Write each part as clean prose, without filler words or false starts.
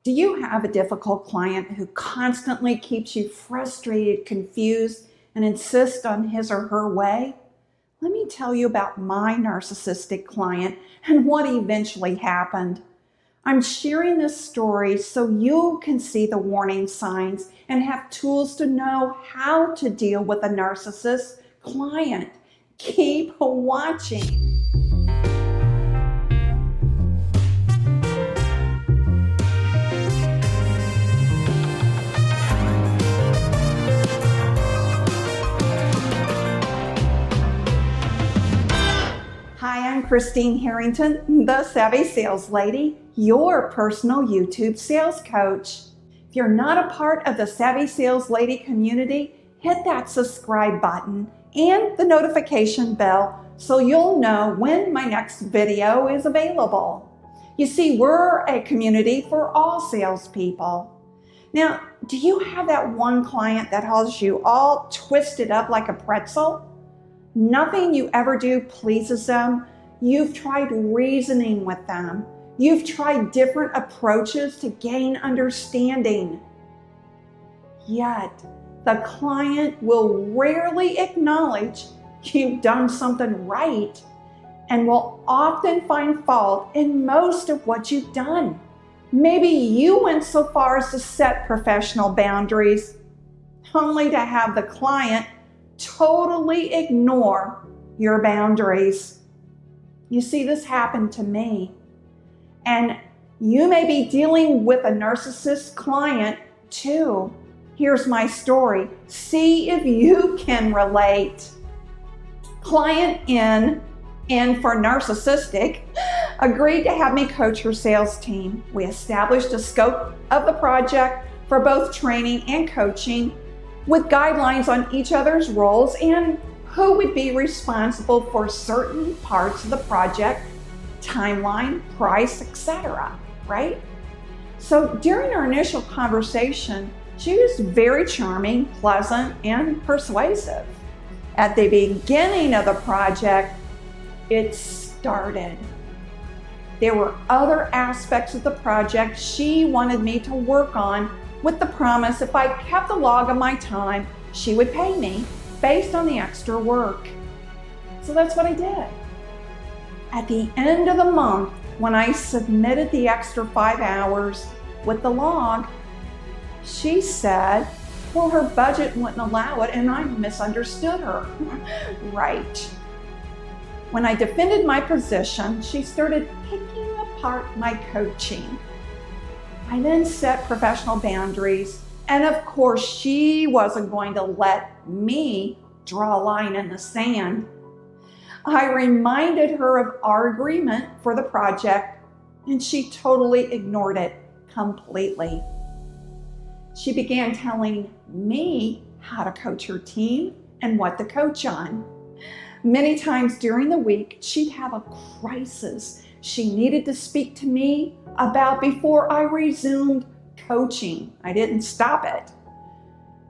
Do you have a difficult client who constantly keeps you frustrated, confused, and insists on his or her way? Let me tell you about my narcissistic client and what eventually happened. I'm sharing this story so you can see the warning signs and have tools to know how to deal with a narcissist client. Keep watching. Hi, I'm Christine Harrington, the Savvy Sales Lady, your personal YouTube sales coach. If you're not a part of the Savvy Sales Lady community, hit that subscribe button and the notification bell so you'll know when my next video is available. You see, we're a community for all salespeople. Now, do you have that one client that has you all twisted up like a pretzel? Nothing you ever do pleases them. You've tried reasoning with them. You've tried different approaches to gain understanding. Yet, the client will rarely acknowledge you've done something right and will often find fault in most of what you've done. Maybe you went so far as to set professional boundaries, only to have the client totally ignore your boundaries. You see, this happened to me. And you may be dealing with a narcissist client too. Here's my story. See if you can relate. Client N for narcissistic, agreed to have me coach her sales team. We established a scope of the project for both training and coaching, with guidelines on each other's roles and who would be responsible for certain parts of the project, timeline, price, etc., right? So during our initial conversation, she was very charming, pleasant, and persuasive. At the beginning of the project, it started. There were other aspects of the project she wanted me to work on, with the promise if I kept the log of my time, she would pay me based on the extra work. So that's what I did. At the end of the month, when I submitted the extra 5 hours with the log, she said, well, her budget wouldn't allow it, and I misunderstood her. Right. When I defended my position, she started picking apart my coaching. I then set professional boundaries, and of course, she wasn't going to let me draw a line in the sand. I reminded her of our agreement for the project, and she totally ignored it completely. She began telling me how to coach her team and what to coach on. Many times during the week, she'd have a crisis she needed to speak to me about before I resumed coaching. I didn't stop it.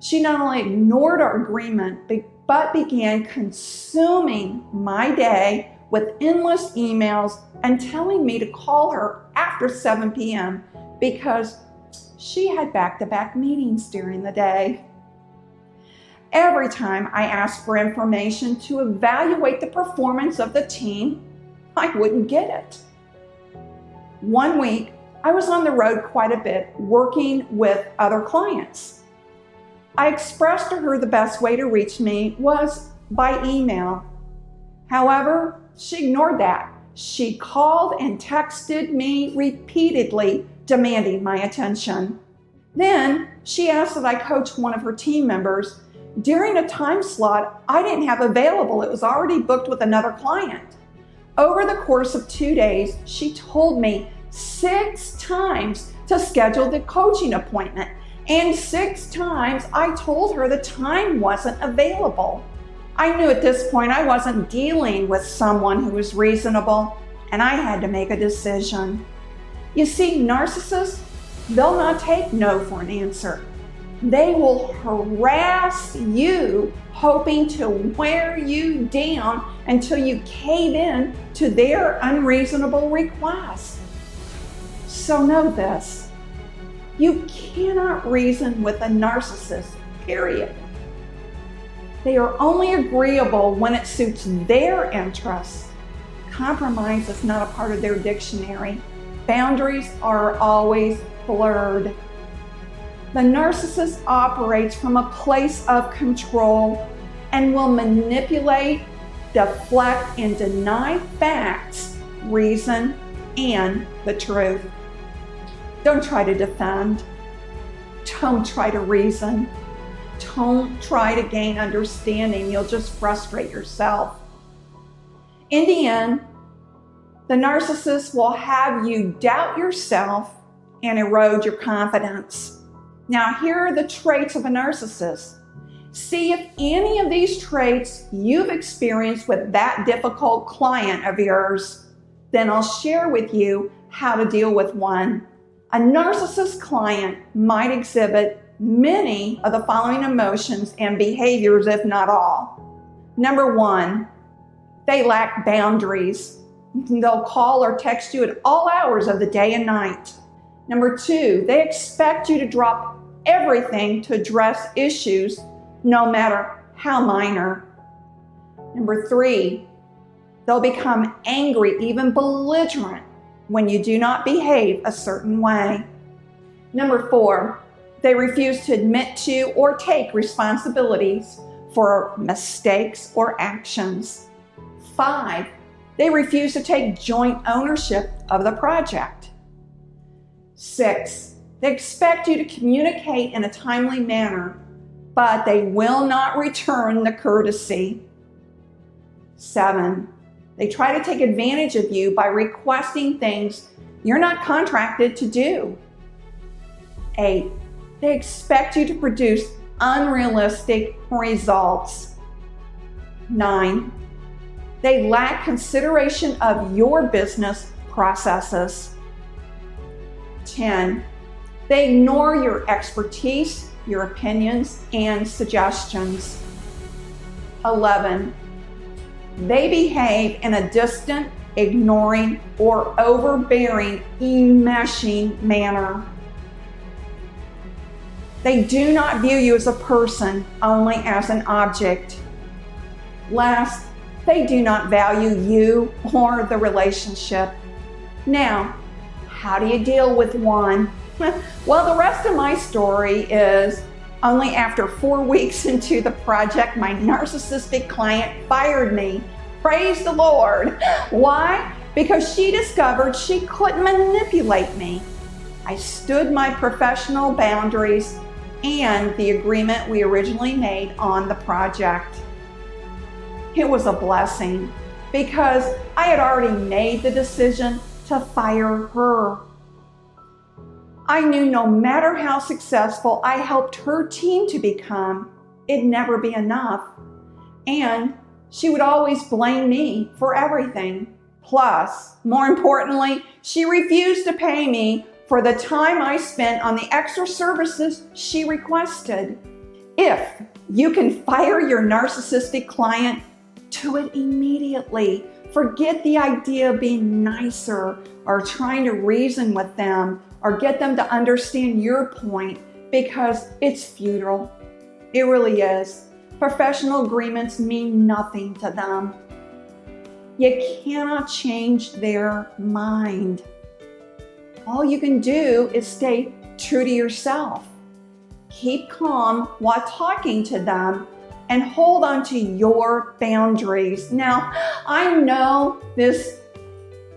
She not only ignored our agreement, but began consuming my day with endless emails and telling me to call her after 7 p.m. because she had back-to-back meetings during the day. Every time I asked for information to evaluate the performance of the team, I wouldn't get it. One week, I was on the road quite a bit working with other clients. I expressed to her the best way to reach me was by email. However, she ignored that. She called and texted me repeatedly, demanding my attention. Then she asked that I coach one of her team members during a time slot I didn't have available. It was already booked with another client. Over the course of 2 days, she told me 6 times to schedule the coaching appointment, and 6 times I told her the time wasn't available. I knew at this point I wasn't dealing with someone who was reasonable, and I had to make a decision. You see, narcissists, they'll not take no for an answer. They will harass you, hoping to wear you down until you cave in to their unreasonable requests. So know this, You cannot reason with a narcissist, period. They are only agreeable when it suits their interests. Compromise is not a part of their dictionary. Boundaries are always blurred. The narcissist operates from a place of control and will manipulate, deflect, and deny facts, reason, and the truth. Don't try to defend. Don't try to reason. Don't try to gain understanding. You'll just frustrate yourself. In the end, the narcissist will have you doubt yourself and erode your confidence. Now, here are the traits of a narcissist. See if any of these traits you've experienced with that difficult client of yours. Then I'll share with you how to deal with one. A narcissist client might exhibit many of the following emotions and behaviors, if not all. Number one, they lack boundaries. They'll call or text you at all hours of the day and night. Number two, they expect you to drop everything to address issues, no matter how minor. Number three, they'll become angry, even belligerent, when you do not behave a certain way. Number four, they refuse to admit to or take responsibilities for mistakes or actions. 5, they refuse to take joint ownership of the project. 6, they expect you to communicate in a timely manner, but they will not return the courtesy. 7, they try to take advantage of you by requesting things you're not contracted to do. 8, they expect you to produce unrealistic results. 9, they lack consideration of your business processes. 10, they ignore your expertise, your opinions, and suggestions. 11, they behave in a distant, ignoring, or overbearing, enmeshing manner. They do not view you as a person, only as an object. Last, they do not value you or the relationship. Now, how do you deal with one? Well, the rest of my story is only after 4 weeks into the project, my narcissistic client fired me. Praise the Lord. Why? Because she discovered she couldn't manipulate me. I stood my professional boundaries and the agreement we originally made on the project. It was a blessing because I had already made the decision to fire her. I knew no matter how successful I helped her team to become, it'd never be enough. And she would always blame me for everything. Plus, more importantly, she refused to pay me for the time I spent on the extra services she requested. If you can fire your narcissistic client, do it immediately. Forget the idea of being nicer or trying to reason with them or get them to understand your point, because it's futile. It really is. Professional agreements mean nothing to them. You cannot change their mind. All you can do is stay true to yourself. Keep calm while talking to them and hold on to your boundaries. Now, I know this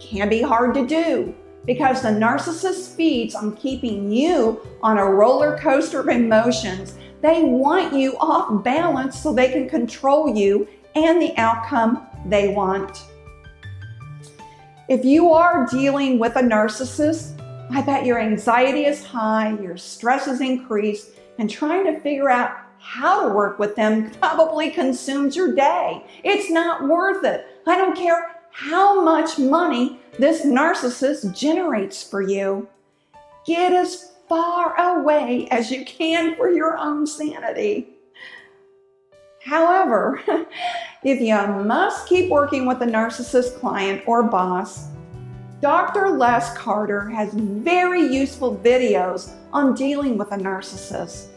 can be hard to do because the narcissist feeds on keeping you on a roller coaster of emotions. They want you off balance so they can control you and the outcome they want. If you are dealing with a narcissist, I bet your anxiety is high, your stress is increased, and trying to figure out how to work with them probably consumes your day. It's not worth it. I don't care how much money this narcissist generates for you. Get as far away as you can for your own sanity. However, if you must keep working with a narcissist client or boss, Dr. Les Carter has very useful videos on dealing with a narcissist.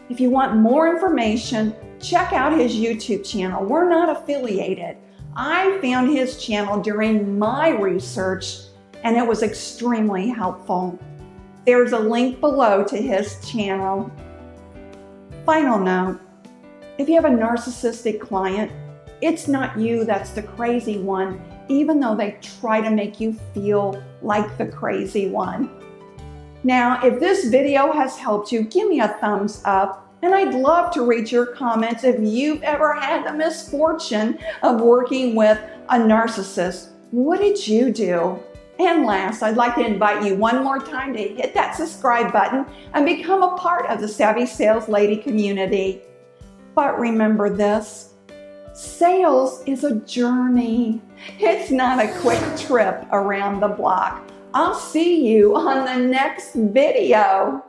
If you want more information, check out his YouTube channel. We're not affiliated. I found his channel during my research, and it was extremely helpful. There's a link below to his channel. Final note, if you have a narcissistic client, it's not you that's the crazy one, even though they try to make you feel like the crazy one. Now, if this video has helped you, give me a thumbs up, and I'd love to read your comments if you've ever had the misfortune of working with a narcissist. What did you do? And last, I'd like to invite you one more time to hit that subscribe button and become a part of the Savvy Sales Lady community. But remember this, sales is a journey. It's not a quick trip around the block. I'll see you on the next video.